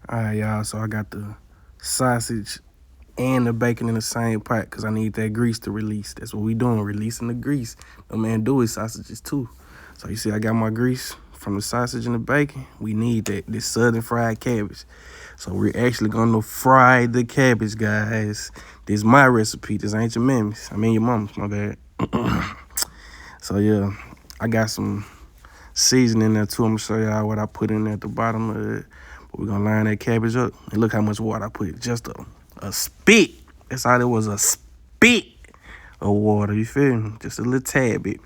All right, y'all. So I got the sausage and the bacon in the same pot because I need that grease to release. That's what we doing, releasing the grease. No man do his sausages too. So you see, I got my grease from the sausage and the bacon. We need that this southern fried cabbage. So we're actually gonna fry the cabbage, guys. This is my recipe. This ain't your mammy's. I mean your mama's. My bad. So yeah, I got some seasoning there too. I'm gonna show y'all what I put in there at the bottom of it. But we're gonna line that cabbage up. And look how much water I put. Just a spit. That's all it was, a spit of water. You feel me? Just a little tad bit.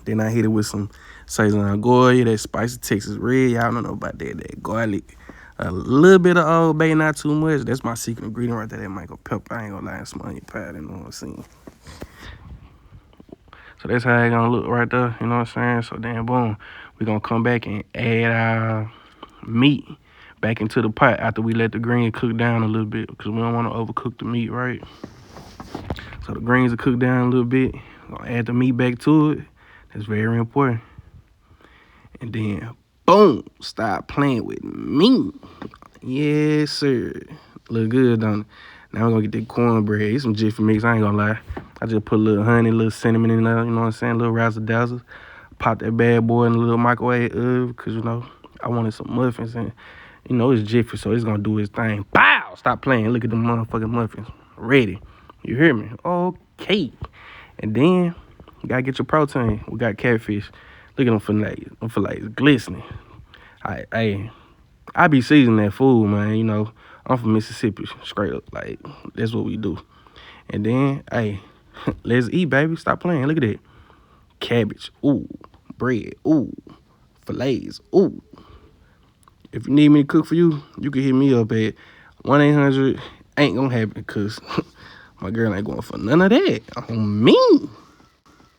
Then I hit it with some Sazon Goya, that spicy Texas red. Y'all don't know about that. That garlic. A little bit of Old Bay, not too much. That's my secret ingredient right there. That Michael pepper. I ain't gonna lie, it's my pie. You know what I'm saying? So that's how it gonna look right there. You know what I'm saying? So then boom, we gonna come back and add our meat back into the pot after we let the green cook down a little bit because we don't want to overcook the meat, right? So the greens will cook down a little bit. Gonna add the meat back to it. That's very important. And then boom, start playing with me. Yes, sir. Look good, don't it? Now we're gonna get that cornbread. It's some jiffy mix, I ain't gonna lie. I just put a little honey, a little cinnamon in there, you know what I'm saying? A little razzle dazzle. Pop that bad boy in a little microwave oven, because, you know, I wanted some muffins. And, you know, it's jiffy, so it's gonna do its thing. Bow! Stop playing. Look at the motherfucking muffins. Ready. You hear me? Okay. And then, you gotta get your protein. We got catfish. Look at them fillets. Them fillets glistening. I be seasoning that food, man. You know, I'm from Mississippi, straight up. Like, that's what we do. And then, hey, let's eat, baby. Stop playing. Look at that. Cabbage. Ooh. Bread. Ooh. Fillets. Ooh. If you need me to cook for you, you can hit me up at 1-800. Ain't gonna happen because my girl ain't going for none of that. On me.